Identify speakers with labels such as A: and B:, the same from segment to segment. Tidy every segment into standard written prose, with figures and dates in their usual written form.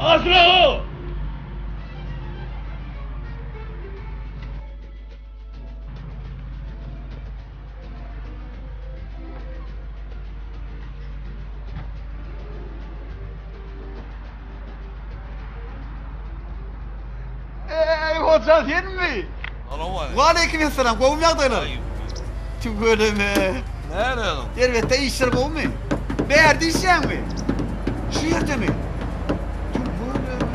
A: Asra o!
B: Hoca sen mi?
A: Alo var.
B: Aleykümselam. Kovum yağdaylar. Tüm böyle mi?
A: Nerede adam?
B: Elbette işler kovum mu? Beğerdi işleyen mi? Şu yerde mi? Tüm böyle mi?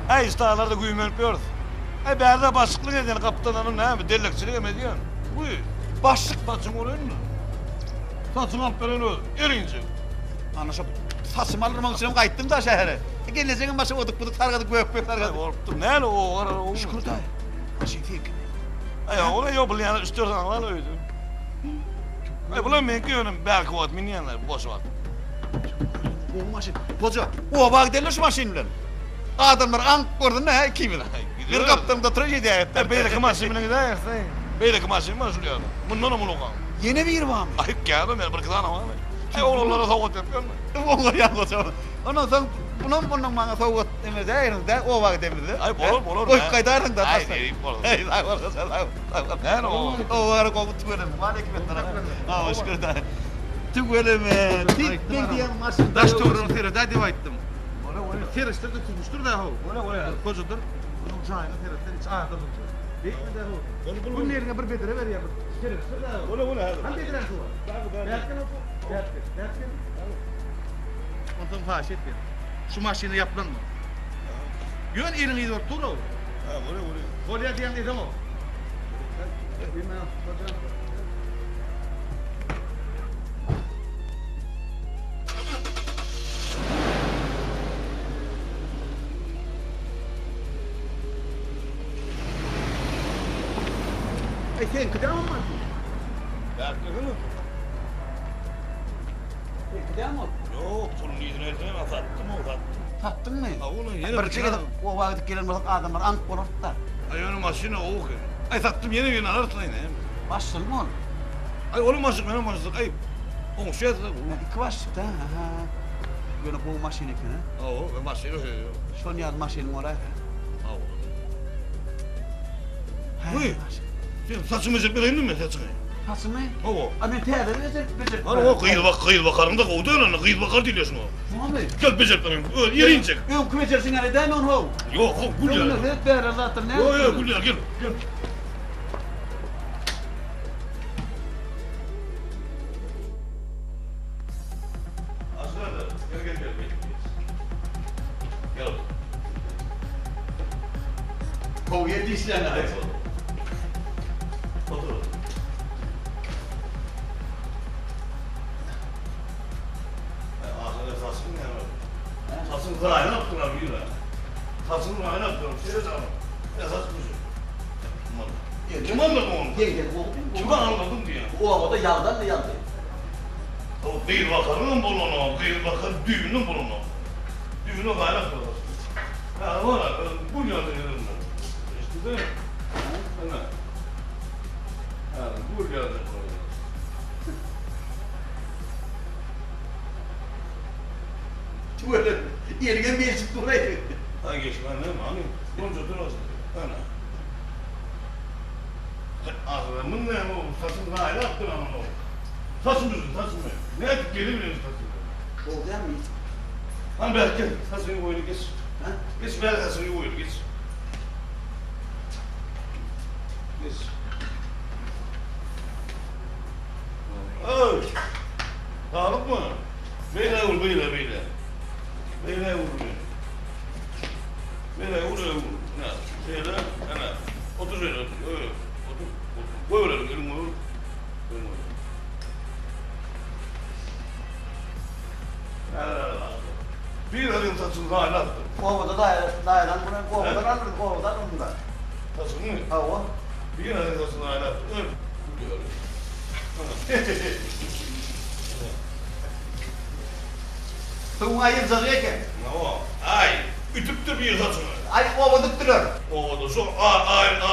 A: Ay istahalarda güyümenip yiyoruz. Ay berde başlıklık edin kaptan hanım ne mi? Delikçilik emediyorsun. Buyur.
B: Başlık.
A: Saçın oluyor mu? Saçın alt beren öyle. Erince.
B: Anlaşıp saçımı alırmak için kayıttım da şehre. Geleceğin başı oduk buduk sargadık büyük
A: Ay
B: sargadık.
A: korktum. Nerede o? Var o.
B: Şükür dayı. Şefik.
A: Ay ona yok yani istiyorsan lan öyle. Ay bulan ben görünüm belki vat minyanlar boş vat.
B: O maşin. Hoca. O bak derler şu maşinler. Adamlar ank gördün ne? Kim bilir? Bir kaptanımda trajedi etti.
A: Ay beyle kımasın bile gider. Beyle kımasın mı söylüyor? Bundan mı lokan?
B: Yeni bir yer var mı?
A: Ay geldim ben bir kızana var. Ay oğullara soğuk yapıyor mu?
B: Onlar yalnız o. Ondan sonra bunun bana soğuk demedi de o vakit demedi.
A: Ay bolur.
B: Koy kaydarın da.
A: Ay deyip bolur.
B: Hey sağ ol sağ ol.
A: Nerede o?
B: O var kovut böyle. Aleyküm selam. Ha şükür da. Tüm böyle mi? Tik diyen maşın.
C: Daş doğru tere da diva ettim. Teriste de tutmuştur da ho. Kocadır. Bunun cayını teristen hiç ağda tutmuyor. Değil mi de ho? Bunun yerine bir bedere ver ya. Teriste de ho. Hem bedere şu var. Berkin o. Berkin. Ondan faş etmeyin. Şu maşini yapılan mı? Yön elini gidiyor tur o.
A: Ha buraya.
C: Kolye diyen dedim o.
B: Ay sen kıdam mı?
A: Belki mi?
B: Kıdam mı?
A: Yok, sonun iyisini etmem, sattım o sattım.
B: Sattın mı?
A: Ha ulan yine
B: Bir çekede o vakit gelen adamlar ank olur da.
A: Ay onun maşını o ki. Ay sattım yine ararsın yine.
B: Başsın mı?
A: Ay onun maşını benim maşını ayıp. On şey de bu.
B: İki başlık da. Böyle bu maşini ki ne?
A: O ben maşını şey.
B: Son yaz maşini oraya.
A: O. Buyur. Sen saçımı zıplayayım mı saçını?
B: Nasıl mı?
A: O.
B: Abi teyze becer.
A: Hani o kıyıl bakarım da kovdu öyle kıyıl bakar diyorsun o.
B: Abi.
A: Gel becertmem. Öyle yere inecek.
B: Yok kümecersin yani değil mi onu?
A: Yok gül ya.
B: Yok ne der zaten ne?
A: Yok gül ya gel. Aslında gel. Gel.
B: Kov yedi işlerine.
A: Otur. Ağzına saçın ne var? Saçın kırağına yaptın abi yine. Saçın kırağına yaptın. Şöyle canım. Ne saç kızı? Kim anladı onu?
B: Gel
A: Kime anladın diye.
B: o da yağdan da yandı.
A: O değil bakarının bulunu, değil bakar düğünün bulunu. Düğünü kaynak kalır. Ya var ya, bu yönde yerim ben. İşte değil mi? Sana. Ya bu yönde kalır.
B: Böyle yerine bir çıktı oraya.
A: Ha geç ben ne mi? Hani bonca durasın. Ana. Ağzımın ne o? Saçın kaynak yaptın ama o. Saçın düzün, saçın mı? Ne yapıp gelir biliyorsun saçın?
B: Oldu ya mı?
A: Hani belki saçını koyunu geç.
B: Ha?
A: Geç belki saçını koyunu geç. Geç. Ay. Sağlık mı? Böyle vur böyle. Böyle vur böyle. Böyle vur. Ne? Şöyle, ana. Otur şöyle otur. Öyle. Otur. Koy öyle elini koy. Bir adım saçını daha ne yaptın?
B: Kovada dayadan buna kovadan alırız kovadan ondan.
A: Saçını
B: Hava.
A: bir adım saçını daha ne yaptın? Öyle.
B: Tüm ayır zarıya ki.
A: Ne o? Ay. Ütüptür bir saçını.
B: Ay kovadık duruyor.
A: O da şu aile.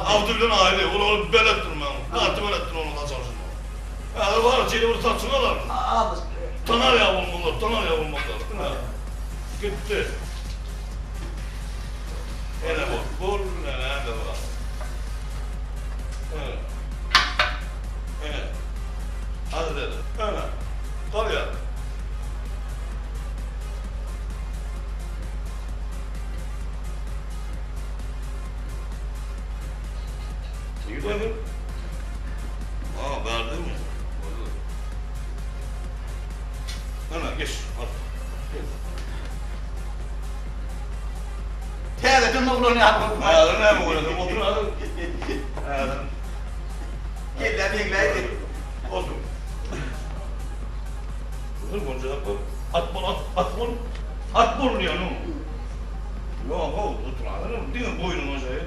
A: Avdı bilen aile. Onu belettir ben. Katı belettir onu saçını. Ya var çeli bunu saçını alar.
B: Almış.
A: Tanar yavrum bunlar. Gitti. Hele bol nerede var? Evet. Evet. Hadi dedi. Evet. Kal ya. İyi bakın. Aa, verdi mi? Ana geç. Hadi.
B: Teyze ne olur ne yapalım?
A: Ayağını ne mi koydun? Otur hadi. Ayağını.
B: Gel lan bekle.
A: Otur. Otur boncuğa bak. At bol, at bol. At bol ya no. Yok o otur hadi. Değil mi boynun o şey?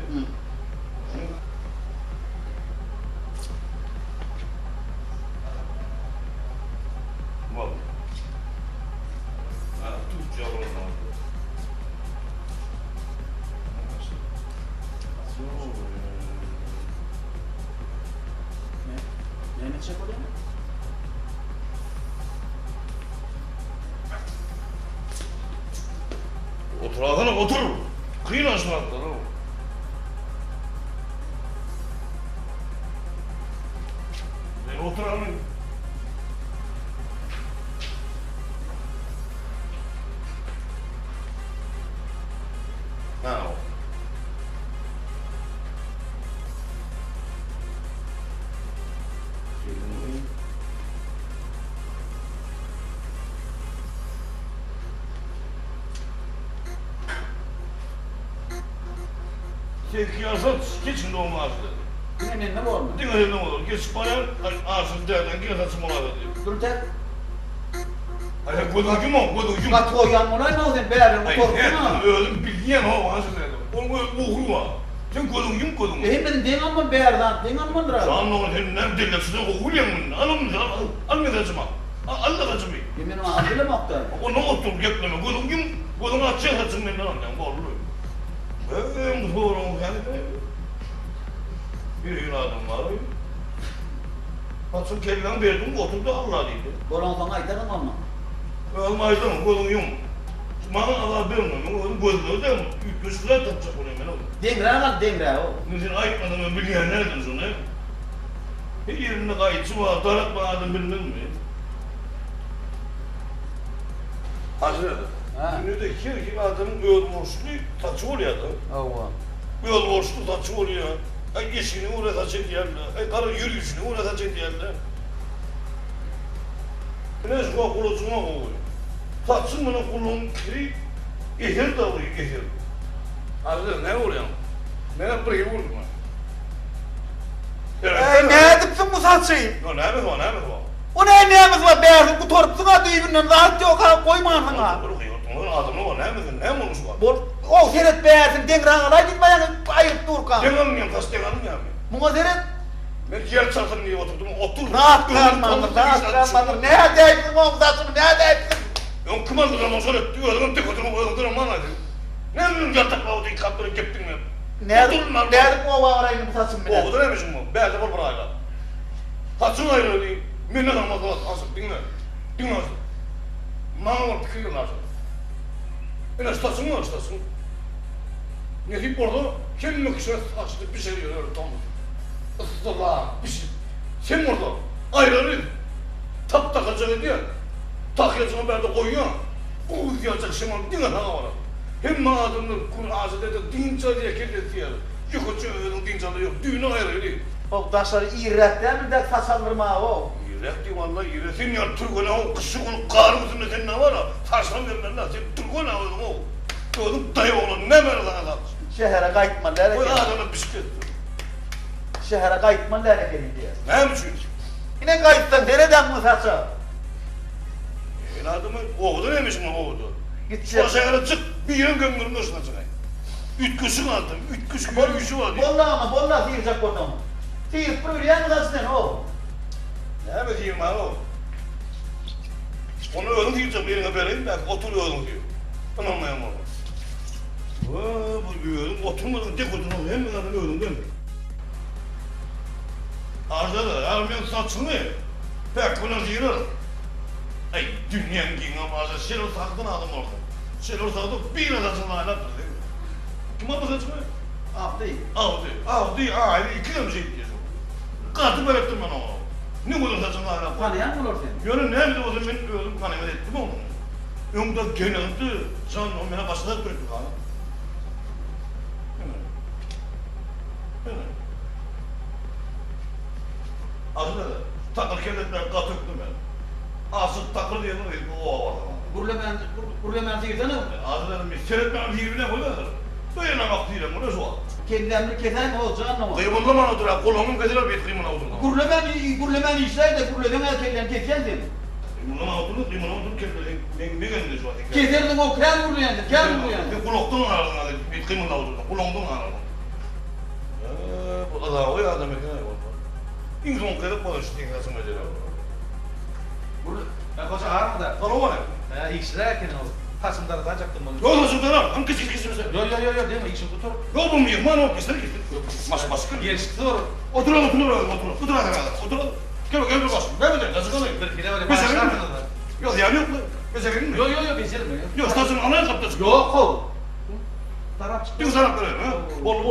A: Bak. Ha, Türkçe olur mu?
B: Ne çek oluyor?
A: Otur hadi otur. Kıyın aşağı atlar o. Otur hadi. Ha o. Sen kıyasat geçin olmazdı.
B: Ne var mı?
A: Dikkat edin olur. Geç bana ağzını derden kıyasatçı mola diyor.
B: Dur tek.
A: Hayır, kodun kim o? Kodun kim?
B: Kat koyan mı lan oğlum beyler
A: Hayır,
B: korkma.
A: öldüm bilgiyen o ağzı dedim. Onu okur var. Sen kodun kim kodun?
B: Benim den mı beylerden? Den mı dra?
A: Lan o sen ne dille size okur ya mı? Alın mı? Alın da cuma. Allah da cuma.
B: Yemin ama adıyla mı aktar?
A: O ne otur gepleme. Kodun kim? Kodun açacak açın ne lan? Bollu. Ben doğru yani. Bir gün adam var. Açın kellem verdim oturdu Allah dedi.
B: Bolan sana aytarım ama.
A: Olmaydı mı? Kodun yum. Bana Allah vermiyor. Onun gözünü de üstüne tutacak onu hemen oğlum.
B: Demre o.
A: Bizim ayıpmadığımı bilmeyen nereden sonra? Bir yerinde kayıtçı var, darat var adam bilmem mi? Hazır.
B: Ha.
A: Şimdi de iki adamın ölmüşlü taçı oluyor da.
B: Allah.
A: Ölmüşlü taçı oluyor. Ay eşini uğratacak yerler. Ay karı yürüyüşünü uğratacak yerler. Ne şu kulacına koyuyor. Taçın bana kulun kiri ehir dalıyor ehir. Hazır ne oluyor? Ne burayı vurdum ha?
B: Ne edipsin bu saçıyı?
A: No, ne mi var, ne mi var?
B: O neyimiz var beyler bu torpsun ha düğünün rahat yok ha koymasın ha.
A: Onun adamı var, ne mi? Ne olmuş var?
B: O seret beyazın dengran alay gitmeyen ayıp dur kan.
A: Denganım ya, kas denganım ya.
B: Buna seret
A: Ben yer çarptım diye oturdum, otur.
B: rahat kalmandır. Ne edeyipsin o saçını ne edeyipsin?
A: Ben kumandıram o sonra diyorum, tek oturum, oturum bana dedi. Ne bileyim yatakla o değil, kapları gittin mi?
B: Nerede o var aynı bu saçın bile?
A: O da neymiş bu? Beyazı var burayla. Saçın ayrı değil. Minnet almaz, asıp dinle. Dinle asıp. Bana var, kıyırlar. Yine saçın var, saçın. Ne hep orada, kendime kışına saçlı bir şey diyor, öyle tam. Isıtırlar, bir şey. Sen orada, ayrı tap takacak diye. Takıyacağını ben de koyuyor. Uyuyacak şey var, dinle sana var. Hem adamın kuru ağzı dedi, dinçalı diye kirleti yer. Yıkıcı öğrenin dinçalı yok, düğünü ayrı değil.
B: O taşları iğretler mi de saçlandırma o?
A: İğret ki vallahi iğret. Sen ya Türk'üne o kışı onu karı mısın ne sen ne var ha? Taşlan vermem lan, sen Türk'üne o. Gördüm dayı oğlan ne ver lan adam?
B: Şehre kayıtma lere
A: O
B: gel.
A: adamın bisiklet.
B: Şehre kayıtma lere gel diye.
A: Ne biçim?
B: Yine kayıtsan nereden bu saçı?
A: El adamı oğudu neymiş mi oğudu?
B: Git
A: O şehre çık, bir yerin gömgürün üstüne çıkayım. Üç kuşun aldım, üç kuş yürüyüşü var diye.
B: Bolla ama bolla sıyıracak oradan. Sıyırıp böyle yan saçından o.
A: Ne bileyim ha o? Onu öldüm diyeceğim yerine vereyim, belki oturuyorum diyor. Ben anlayamam onu. Bu öldüm, oturmadım, tek oturdum, hem ben adamı öldüm değil mi? Arda da, yarımın saçını, pek bunu diyor. Ay, dünyanın giyine bazı şeyler sakın adam olsun. Sen ortada bir adamın aynaktır değil mi? Kim olmasa çıkıyor?
C: Abdi.
A: Avdi, aile iki yıl şey diyorsun. Katı belirttim ben onu. Ne kadar saçın aynaktır?
C: Tanıyan bulur seni.
A: Yönü ne bileyim o zaman ben öldüm kanımet ettim onu. Yonda geneldi, sen o bana başladı döndü ha. Aslında takır kendetler katıktım ben. Asıl takır diye bu o var.
C: Burlemen seyirden mi?
A: Aslında bir seyretmem birbirine koyuyor. Dayanamamak değilim, bu ne su var?
C: Kendilerini kesen mi olacak anlamadım.
A: Kıyımında bana otur, kolonun kaçırır bir kıyımına otur.
C: Burlemen işler de burlemen erkeklerini kesen seni.
A: Kıyımına otur, kıyımına otur, ne geldi şu an?
C: Keserdin o krem burleyendir, krem burleyendir.
A: Bir kulaktan ağrına, bir kıyımına otur, kulağından ağrına. Bu adam o ya adam ekine yok. İnsan kırıp bana şu teknesine cevap.
C: Ya koca ağır mı da?
A: Bana o ne?
C: Ya işler erkeğin oldu. Tasımları da açacaktım bunu.
A: Yok nasıl döner? Hangi kişi mesela?
C: Yo değil mi? İşin tutur.
A: Yok bu muyum? Bana o kişiler gitti. Mas kır.
C: Geçti doğru.
A: Otur hadi otur. Gel baş. Ben de nasıl kalayım?
C: Bir de böyle
A: Mesela
C: başlar
A: mi?
C: mı da?
A: Yok yani yok mu? Mesela mi?
C: Yo becerim mi?
A: Yok stasın anaya kaptasın.
C: Yok kol. Taraf çıktı.
A: Bir taraf böyle ha. Bol.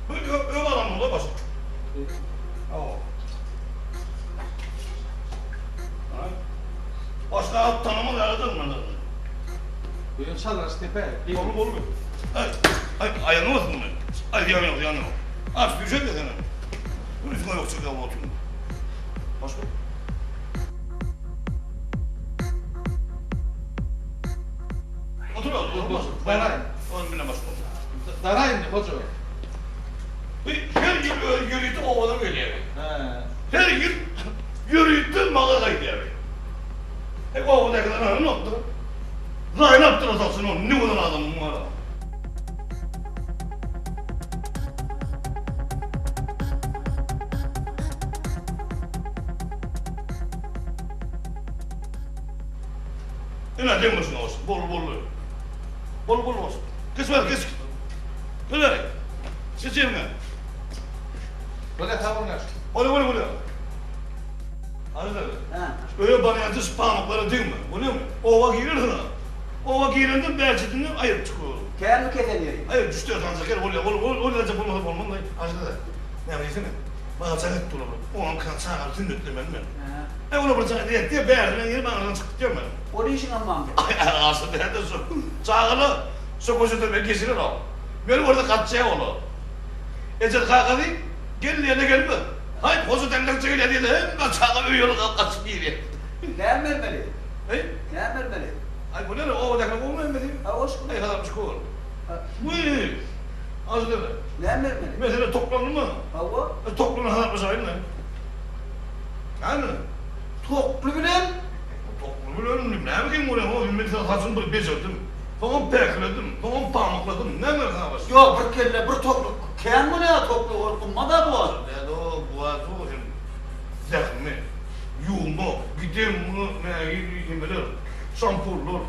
A: Böyle öv adam da baş. Başka tanıma yaradın mı?
C: Bugün çalarız tepe.
A: Bol. Ay yanılmasın mı? Ay yanıl. Aç düşecek de sana. Bunun için yok çıkıyor bu oturun. Başka? Otur.
C: Darayım.
A: Onun birine başka otur.
C: Darayım ne koca?
A: Her gün yürüyüp ovada geliyor.
C: He.
A: Her gün yürüyüp mağaza gidiyor. Ovada kadar ne yaptı? Zayn yaptınız aslında onu. Ne kadar adamın var. Yine dem başına olsun. Bol olsun. Kes. Öyle. Seçeyim mi?
C: Böyle tavırlar.
A: Öyle. Anladın mı? Öyle bana yatışı parmakları değil mi? Bu ne mi? Ova girirsin ha. Ova girince belçetini ayıp çıkıyor.
C: Kendi keseniyor.
A: Ayıp düştüyor sana şeker oluyor. Öyle de bulmadı da. Aslında da. Ne yapayım? Bana çakık durur. O an kan çağır tündüttü ben. Öyle bir çakık diye beğendim. Yine bana çıktı diyorum ben.
C: O işin anlamı.
A: Ay aslında ben de su. Çağırlı. Su koşudur ben kesilir o. Benim orada kaçacağım onu. Ecel kalkadı. Gelin yerine gelme. Hayır kozu demden çekil diye hem kaçağı uyuyor kaçıp gidiyor.
C: Ne vermeli?
A: Hey?
C: Ne vermeli?
A: Ay bu ne o odakla olmuyor mu diyeyim?
C: Ha hoş mu?
A: Ay halam çıkıyor. Bu iyi. Az da
C: Ne vermeli?
A: mesela toplanır mı?
C: Ha o?
A: Toplanır halam mesela ne? Yani
C: Toplu bilen.
A: toplanır ölümlüm. Ne bileyim oraya o mesela saçını bir bezirdim. Falan bekledim. Falan parmakladım. Ne mi sana başka?
C: Yok bir kelle bir toplu. Ken mi ne toplu korkunma da bu.
A: Ya da o boğazı o şimdi zehmi, yuğma, gidem bunu ne yemeler, şampurlar.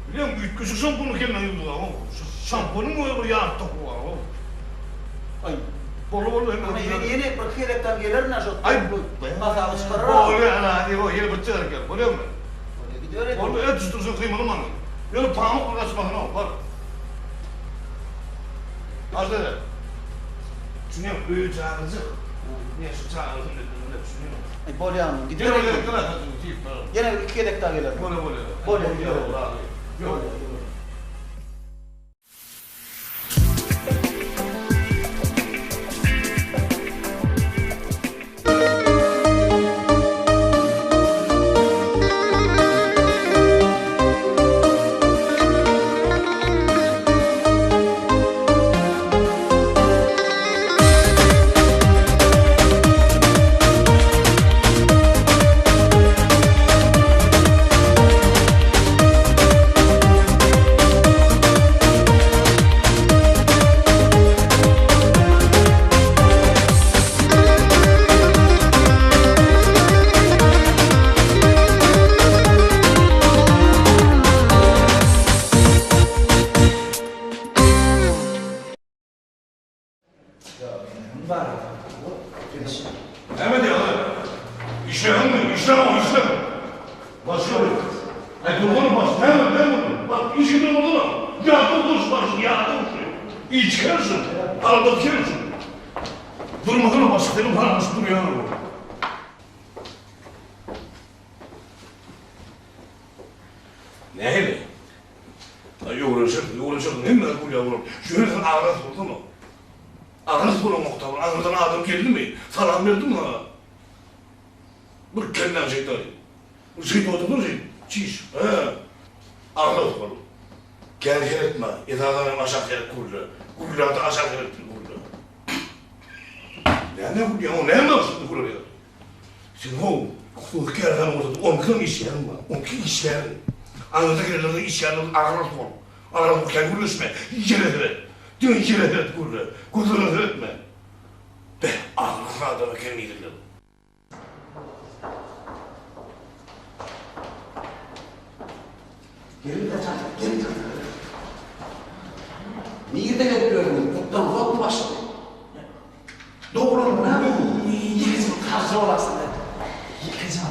A: Biliyor musun? Küçük şampunu kendine yuddular ama şampunu mu öyle yağ topu var o?
C: Ay.
A: Bolu
C: Ama yeni bir kelekten gelir ne şu
A: Ay
C: toplu. Masal çıkarır.
A: Bolu hadi o yeni bir çığır gel. Biliyor musun?
C: Öyle gidiyor ya.
A: Bolu et üstüne kıymalı mı? Böyle pamukla kaçmak ne var? Hazır. Düşünüyorum, öyle çağırıcı. Niye şu çağırıcı dediğini düşünüyorum.
C: Ay bol yanım. Gidiyor
A: Gel
C: ya.
A: oraya kadar hadi tip.
C: Yine bir kelekten gelir.
A: Bol.
C: Bol.
A: İçkersin. Arada kersin. Durmadın ama senin paranız duruyor. Neydi? Yoğuracak. Ne mi bu yavrum? Şöyle sen ağrı sordu mu? Ağrı sordu mu muhtemelen? Ağrıdan adam geldi mi? Salam verdi mi ha? Bu kendinden şeytan. Bu şeytan oldu şey. Çiş. Ağrı sordu. Gel etme. İdadan aşağı yer kurdu. Kurdu aşağı yer kurdu. Ne bu ya? Ne yapıyorsun kurdu ya? Sen o kerden orada 10 kilo iş yerim var. 10 kilo iş yerim. Anladığın yerlerde iş yerim ağrı sordu. Ağrı kurken kuruluşma. Yere. Diyor yere kurdu. Kurdu etme. Be ağrı adamı kendiydi.
D: Gelin de çatır, gelin çatır. Niye de bekliyorum? Kuttan rot başladı. Doğru mu? Ne bu? Yıkızım, tarzı olasın. Yıkızım.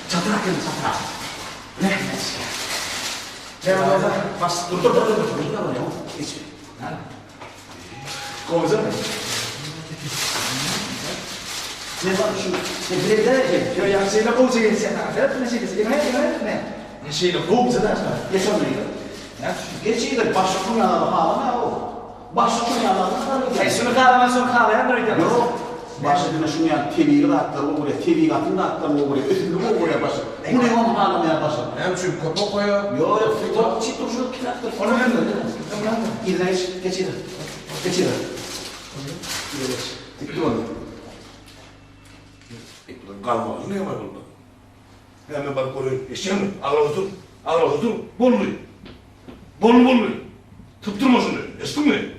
D: Çatıra gelin, çatıra. Ne etmez ya? Ne var orada? Bas, dur. Ne var ya? Hiç. Ne? Kovuzun mu? Ne var şu? Ne bileyim de ya şeyle kovuza gelsin. Ne şeyle? Ne şeyle kovuza da. Yaşamıyor. Geçiyor. Başlıkın yanına bağlı o. Başlıkın yanına. Şunu kahraman son kahraman nerede? Yok. Başlıkın şunu yani TV'yi de attırma buraya. TV'yi attırma attırma buraya. Ötürü bu buraya başlık. Bu ne onu bağlamaya başlık.
C: Ne biçim kapak koyuyor?
D: Yok. Yok. Çıktı şunu kiraktır.
C: Onu hem de.
D: İzleyiş. Geçiyor. Geçiyor. Dikti onu.
A: Kalmaz. Ne yapar burada? Hemen bak oraya. Eşeğe mi? Ağla otur. Bolu. Tıptırma şunu. Estin mi?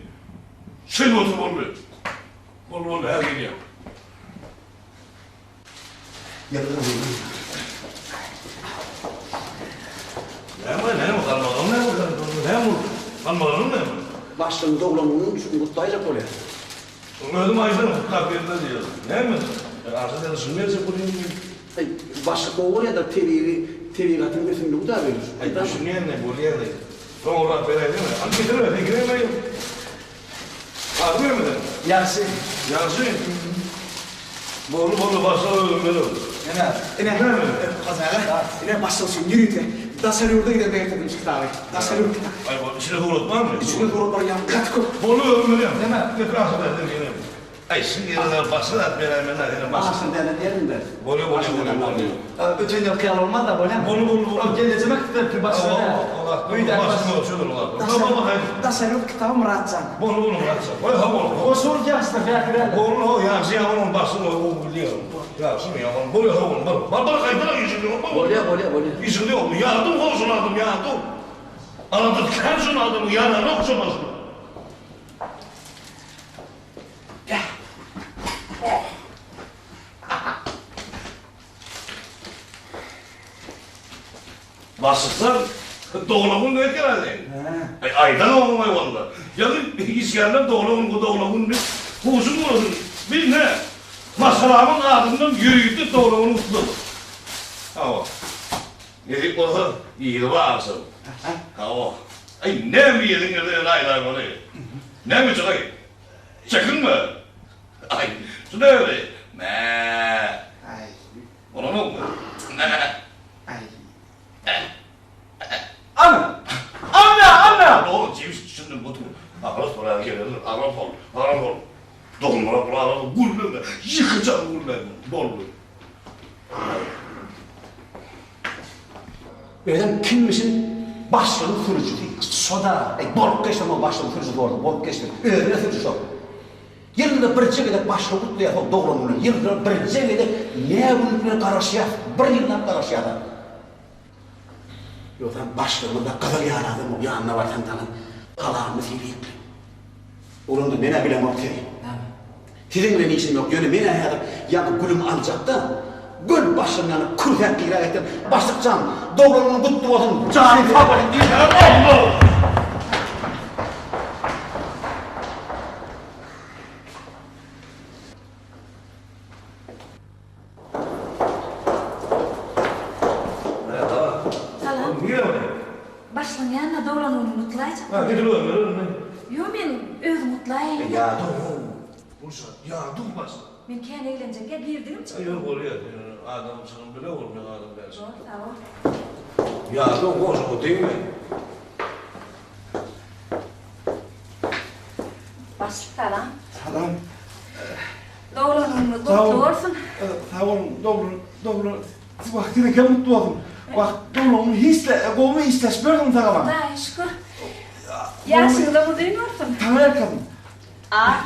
A: Şey de otur bolu. Her geliyor.
D: Yardım edin.
A: Kalmadın ne mi?
D: Başlığın doğulanının çünkü mutlayacak oluyor.
A: Öldüm aydan kapıyında diyor. Ne mi? Artık da sürmeyecek buraya.
D: Başlık doğru ya da TV katın götürünü bu da verir.
A: Aydan sürmeyen ne? Buraya ne? Sonra böyle değil mi? Hadi getirme, giremeyim. Ağrıyor mu da?
D: Yasin.
A: Bolu başla ölümleri olur.
D: Ne? Kazara. Ne başlasın yürüyün. Dasar yurda gider beyefendi çıktı abi. Dasar yurda.
A: Ay bu içine doğrultmaz mı?
D: İçine doğru var ya. Kat koy.
A: Bolu ölümleri mi?
D: Değil mi?
A: Ne kadar da dedim. Ay şimdi yerine başla da beraber ne
D: Başlasın derim de.
A: Bolu.
D: Ötün yıl kıyal olmaz da böyle.
A: Bolu.
D: Geleceğime kıtır ki başlasın.
A: Başını ölçüyordur onlar.
D: Dasar yurda kitabı Muratcan.
A: Bolu bıraksa. Vay ha bolu.
D: O soru gelsin fiyatı
A: Bolu o ya ziyanın başını o biliyorum. Ya şimdi ya bolu ha bolu. Bana kayıtlara geçiyor.
D: Bolya.
A: İzin yok mu? Yardım olsun adım yardım. Aradık kendin adımı yana noksamaz mı?
D: Gel.
A: Basıksan doğulamın ne herhalde? Aydan olmay valla. Ya da isyanlar doğulamın ne? Huzun mu olsun? Bir ne? Masalamın ardından yürüyüp doğulamın utlu. Hava. Yedik olsa iyi varsın. Hava. Ay ne mi yedin yedin aylar böyle? Ne mi çakay? Çakın mı? Ay şu ne öyle? Ne? Ona ne oldu? Ne? Anne! Oğlum ceviz düşündüm bu. Ağrı sonra gelir, ağrı ol. Doğumlara buraları gururla, yıkacağım gururla. Bol.
D: Öyle kimmişin başlığın kurucu değil. Soda. Bolup geçtim o başlığın kurucu doğru. Bolup geçtim. Öyle kurucu çok. Yılda bir cegede başlığı kutluya doğrumunu. Yılda bir cegede ne bunun karışıya. Bir yıldan karışıya da. Yo'dan başlığında kadar yaradım o yanına var tantanın. Kalarını filiyip. Olundu mene bilemem teri. Tirinle niçin yok. Yönü mene hayatım. Yani gülüm alacaktı. Gül başından kürfet bir ayettim. Başlıkcan doğrumunu kutlu olsun. Cani favorim değil. Allah!
E: Başlayan yanına dolanığını mutlayacak.
A: Ha, gidin öyle.
E: Yo, men özüm mutlayayım.
A: Ya dur. Bursa, ya dur başla.
E: Men kendi eğlenceye girdim.
A: Yok oraya. Adam sana bile olmuyor adam dersin.
E: Doğru, sağ ol.
A: Ya dur boş o değil mi?
E: Başlık falan.
C: Salam.
E: Dolanığını
C: Sağ ol.
E: kutlu olsun.
C: Sağ olun, dobro. Vaktine kem mutlu oldum. Vakt, dobro, kovumu isteş verdim sana.
E: Daha şükür. Yaşını mı duymuyorsun?
C: Tanrı kadın.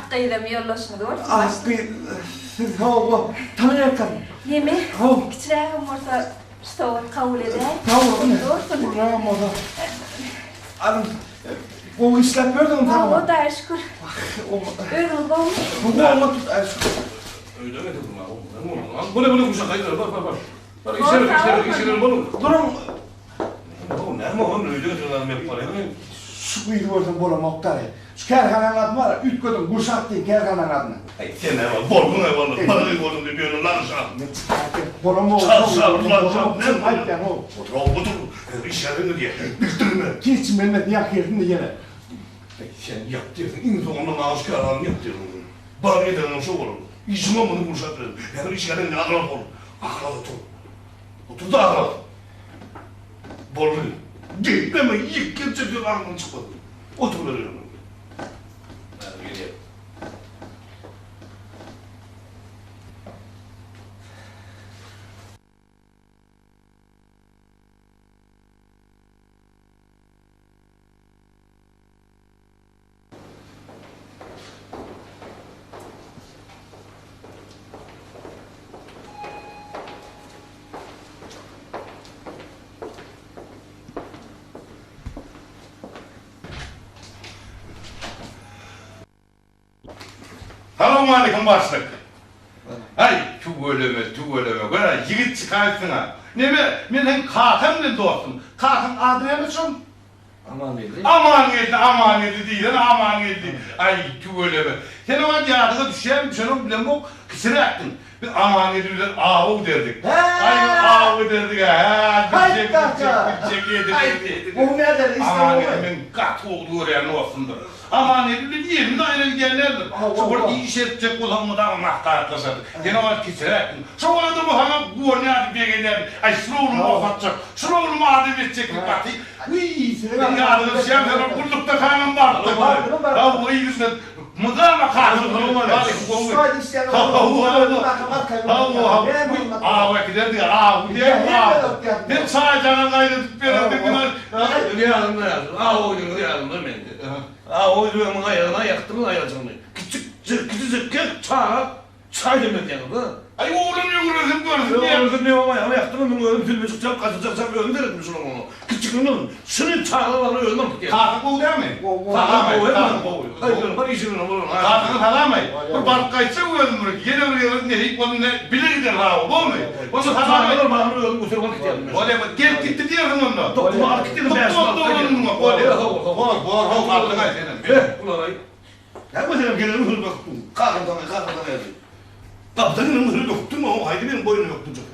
E: Kıyıda mı yollaşını doğrusun?
C: Siz bu Tanrı kadın.
E: Yemi,
C: Hov.
E: küçüğüm orta stoğu kabul eder.
C: Tamam, ne?
E: Doğrusun.
C: Uğrağım o da. Adam, kovu işlep verdim
E: Tamam,
C: sana.
E: o da şükür. Öğren kovu.
C: Bu olma tut.
A: Öyle mi dedim ha? Bu ne kuşak hayır bak. Bak işler bunu.
C: Durun.
A: Bu ne ama onu öyle diyorlar hep parayı.
C: Şu kuyruğu oradan bola muhtara. Şu kerhananın adı var ya, üç gödüm, Gülşat değil kerhananın adını.
A: Ay sen ne var? Borgun ne var? Parayı gördüm diye böyle lan şah.
C: Bola mu? Hayır yani o.
A: Otur. İşlerini diye. Bildirme.
C: Geçin Mehmet yak yerini yere.
A: Sen yaptırdın. İn sonunda maaş kararını yaptırdın. Bana gidelim şu olur. İşime bunu Gülşat dedim. Yani işlerini akrap ol. Akrap otur. Otur da akrap. Borgun. Deme yık gerçekten aklım çıkmadı. Otur veriyorum. Hadi gidelim. Selamun aleyküm başlık. Ay, tügöleme. Böyle yigit çıkarsın ha. Ne mi? Men kakam dostum. Kakam adı ne misin? Aman yedi değil, aman yedi. Ay, tügöleme. Sen o yadıga düşen, şunu bilen bu, kısır yaktın. Biz aman yedi bilen avu derdik. Ay, avu derdik ha.
C: Hayır, kaka. Bu ne der
A: Aman
C: İstanbul'a?
A: yedi, men kat olduğu oraya ne olsundur. Aman yedi, yerinde ayrı gelirler. Sonra iş edecek olan mı da anahtar atlasadı. Yine o kısır yaktın. Sonra da bu hemen gornyadı bir gelir. Ay, şunu oğlum afatacak. Şunu oğlum adım edecek bir parti. Uy, ben yardım şey yapıyorum, kullukta kanım vardı. Ya bu iyi yüzden, mıdama kanım var.
C: Sadece isteyen
A: Ağabey giderdi, ben sadece canım kaydedik bir
F: Yanımda yazdım. Oyunu yanımda bende. Oyunu ayağına yaktım ayacağını. Küçük çay demek yanımda.
A: Ay oğlum yürüdüm gördüm.
F: Ben öldürmeyeyim ama ayağına yaktım. Onu ölüm filmi çıkacağım, kaçacağım, öldürürüm şunu onu. Küçüklüğünün şunun çağlarını ölmem diye.
A: Kalkın bu değil mi?
F: Hayır, bak işini vurun.
A: Kalkın halamayın. Bu balık kaçsa uyuyordum buraya. Yine uyuyordum ne hiç onu ne bile gider ha o bu mu? Onu halamayın.
F: Çağlar bana öldüm, bu sefer gidiyorum.
A: Öyle mi? Gel gitti diyorsun onunla.
F: Doktor arkitini ben sana
A: Doktorun mu? Öyle. Bor kalkın ay senin.
F: Ulan ay.
A: Ya bu sefer gelelim hırı baktım. Kalkın yazıyor. Kaptanın hırı doktum ama haydi benim boynu yoktu çok.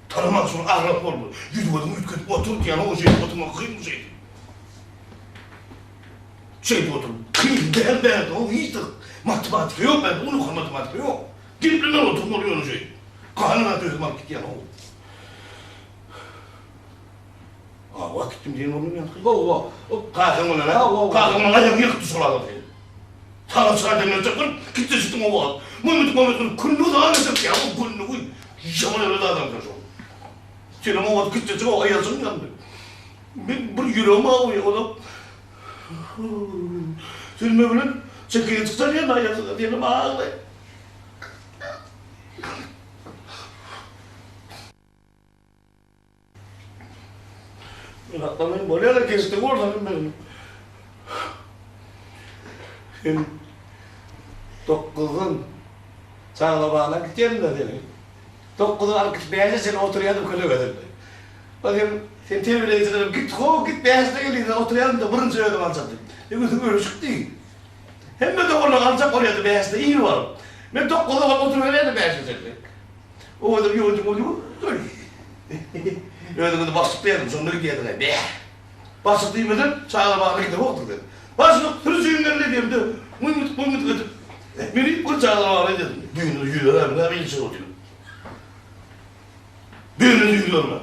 A: Taramak sonra ağrap oldu. Yüzüyordum ütküt oturup yana o şeyi oturmak kıyım bu şeydi. Şeydi oturup kıyım ben o iyiydi. Matematik yok ben onu kal matematik yok. Gidiplerden oturup oluyor o şey. Kahanın atıyoruz market yana o. Vakitim değil onun yanı. Kalkın ona lan. Kalkın ona ayağım yıktı soladım. Taraf sadece yaptım, gitti çıktım o vaat. Mehmet'in kunlu da anlayacak ya, o kunlu kuy. Yaman öyle de adam kaç o. Senin o vaat gitti çıktım, o ayazım yandı. Ben bir yüreğime ağlıyor, o da... Senin Mehmet'in çekeye çıksan ya da ayazım, diyelim ağlıyor. Ben atlamayayım, böyle de geçti, oradan benim. Sen dokuzun sağla bağla gidelim de dedim. Dokuzun arkası beyazda sen oturuyordum kulübede. Bakayım sen televizyonda git beyazda geliyordun oturuyordum da burun söyledim alacaktım. Dedim görüşük değil. Hem de orada alacak oraya beyazda iyi var. Ben dokuzda bak oturuyordum beyazda dedi. O da yolcum. Öyle de basıp verdim sonları geldiler be.
F: Basık değmeden çağla bağlı gidip oturdu. Basık sürücüğünden ne diyeyim de mıymıt gıdık. Beni bu çağla bağlı dedim. Düğünü yürüyor abi, ne bir ilçe oluyor. Düğünü yürüyor mu?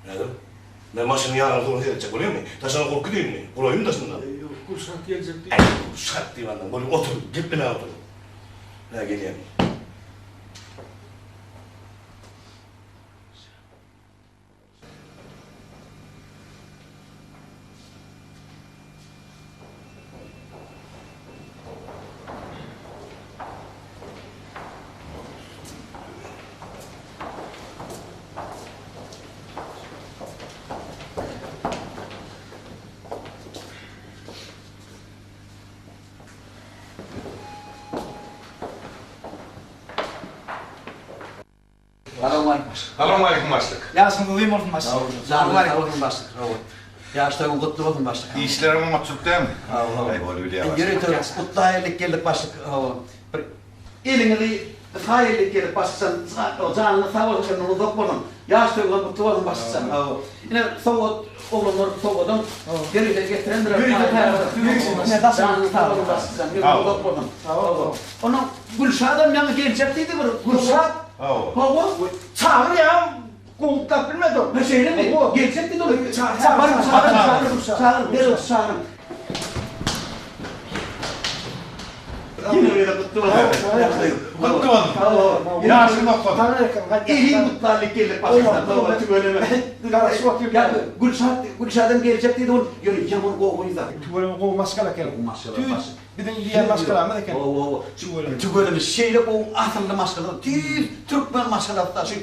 F: Nedir? Ben maşını yarın sonra edecek oluyor mu? Taşına korku değil mi? Burayı mı taşına?
C: Yok, Gülşat gelecek diye.
F: Ay, şart diyeyim adam. Böyle otur, git bana otur. Ne geleyim?
G: Selamünaleyküm başlık.
D: Yasin duyayım olsun başlık. Selamünaleyküm olsun başlık. Yaşta kutlu olsun başlık.
G: İşlerim maçuk değil mi? Allah öyle ya.
D: Yürü tövbe. Kutlu hayırlık geldik başlık. Elini hayırlık geldik başlık. Sen canını sağ olsun. Onu dokmadın. Yaşta kutlu olsun başlık sen. Yine soğuk oğlunlar soğuktan. Geri de getiren bir ne canını sağ olsun başlık sen. Onu dokmadın. Onu Gülşah'dan yanı gelecek dedi bir Gülşah. Hava çağır ya. Komutan bilmedi o. Ne şeyle mi? Gelecek dedi onu. Çağır. Yine öyle kutlu olsun.
G: Kutlu olsun. Yaşın nokta.
D: İyi mutlarlık geldi başına. Böyle mi? Gülşah'dan gelecek dedi onu. Yürü yaman kovuyu da.
C: Tüvölümü kovu maskala kel.
D: Maskala.
C: Bir de diğer maskala mı da kel.
D: Tüvölümü şeyle o asıllı maskala. Türkmen maskala da şey.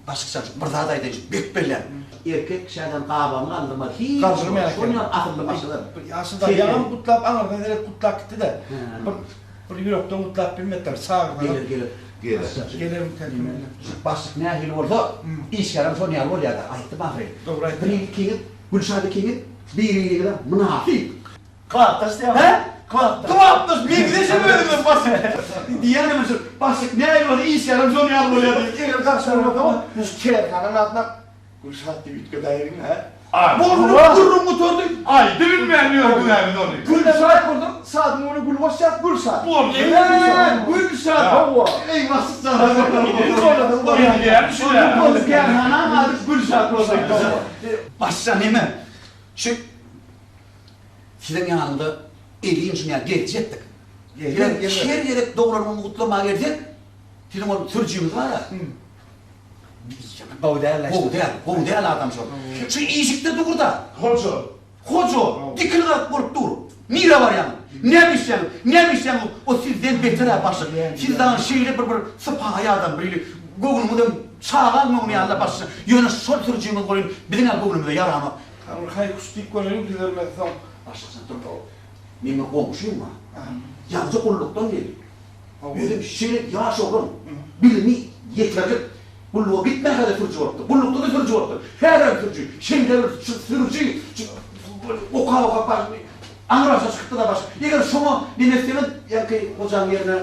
D: Başka sen burada da edecek. Bekbelen. Erkek şeyden kabanı aldırma. Hiç.
C: Kaldırmaya
D: Şunu yap asıllı maskala.
C: Aslında yanım kutlap anlardan direkt kutlap gitti de. Bir yürekten kutlap bilmediler. Sağ
D: Gelir.
C: Gelirim tercümeyle.
D: Başlık ne ahil olsa, iş yarım son yer ol ya da ayıttı bahri.
C: Doğru ayıttı.
D: Bir kini, Gülşah'da kini, bir de münafik.
C: Kıvaptas diye.
D: He?
C: Kıvaptas. Bir gideşim öyle basın.
D: Diyelim misin? Başlık ne ahil olsa, iş yarım son yer ol ya da.
C: Gelir karşılarına ama Kerkan'ın adına Gülşat diye bitki dayerin ha.
D: Vurun motordu.
G: Ay düğün vermiyor bu evin onu.
C: Gülşat vurdum. Sadım onu Gülşat Gülşat. Gülşat.
D: Ey mahsus sana. Başsa ne mi? Şu sizin yanında elin şuna gelecektik. Her yere doğrulanma mutlamaya gelecek. Sizin o sürücümüz var ya. Kovdayal adam şu. Şu iyicikte dur da. Hoca. Dikil kalk vurup dur. Nire var yani. Neymiş yani o sizden beter başlık. Sizden şeyle bir sıpahaya adam böyle. Goğulumdan çağlan mı yanında başlık. Yöne sol sürücümüz koyun. Bizim goğulumda yaramı.
C: Hay kustik koyun giderim ben son.
D: Başlık sen dur da o. Benim komşuyum var. Yalnızca kulluktan değil. Bizim şeyle yavaş olun. Bilimi yetirecek. Kulluğa bitmeye kadar sürücü oldu. Kullukta da sürücü oldu. Her an sürücü. Şimdi sürücü. Oka baş. Anırasa çıktı da baş. Eğer şunu dinleseniz yani hocam yerine.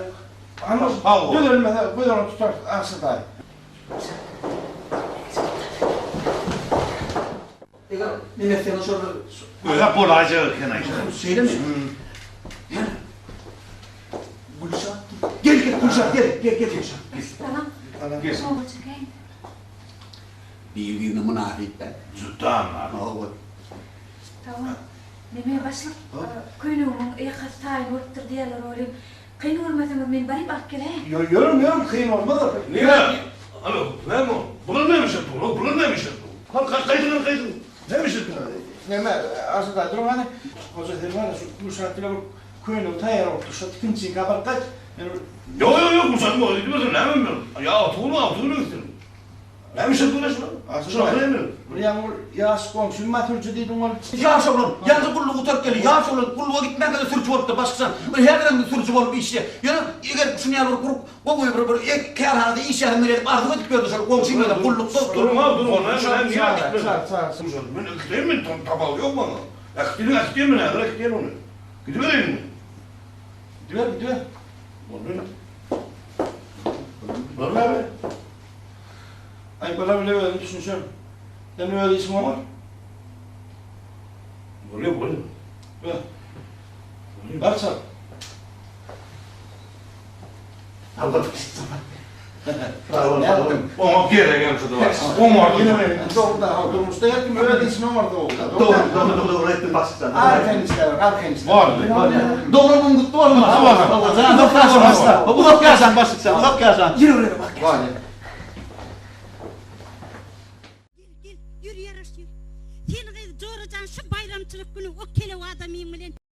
C: Anır. Giderim ben böyle tutar. Ansı dayı.
D: Eğer dinleseniz şöyle.
G: Böyle bolacak yani işte.
D: Şeyde mi? Yani. Gülşah. Gel Gülşah gel Gülşah.
E: Tamam.
G: Gel.
E: Ne olacak he?
D: Bir münafik ben.
G: Züttan abi.
E: Tamam. Demeye başlık. Kuynuğumun yakası tayin olup diyorlar oğlum. Kıyın olmasanız ben bari bak gele.
C: Yürüm kıyın olmadı.
F: Niye? Alo, ne mi? Bunun neymiş bu? Bunun neymiş bu? Kaydın. Neymiş bu?
C: Neme arzu da durum hani. Hoca dedim var ya şu Gülşat ile kuyunu tayar oldu. Şu ikinci kabar kaç.
F: Yok, Gülşat bu. Gitmesin, ne mi ben? Ya otuğunu istedim. Neymiş bu ne şuna? Şuna ne mi?
C: Yağmur yağış komşum matürcü dedim var.
D: Yaş olun, yalnız kulluğu terk edin, yaş olun, kulluğa gitmeye kadar sürücü olup da başkasın. Her yerden sürücü olup işe. Yani eğer şunu yalar kurup, kovuyu bir kârhanada iş yerini verip ardıma gitmiyordu şöyle komşuyla da kullukta.
F: Durma. Ben niye
C: Sağ.
F: gitmedim? Ben ekleyin mi? Tabal yok bana. Ekleyin mi ne? Ekleyin onu. Gidivereyim mi?
C: Gidiyor.
F: Var mı abi?
C: Ay böyle bile böyle düşünsün. Sen öyle işin var mı?
F: Böyle.
C: Bak sen.
G: Ona gerek yok şurada var. Ona
C: Yine mi? Doğruda ha durmuşta yattım öyle ismi var doğru.
D: Doğru ettin başlıktan.
C: Arkan işte var, arkan işte.
G: var.
C: Doğru bunu kutlu olmaz.
G: Tamam.
C: Sen de başla.
D: Ulap gelsen başlıktan, ulap gelsen.
C: Yürü oraya bak. Vay.
H: Gel, yürü yarış yürü. Sen kız doğrudan şu bayramçılık günü o kele o adamı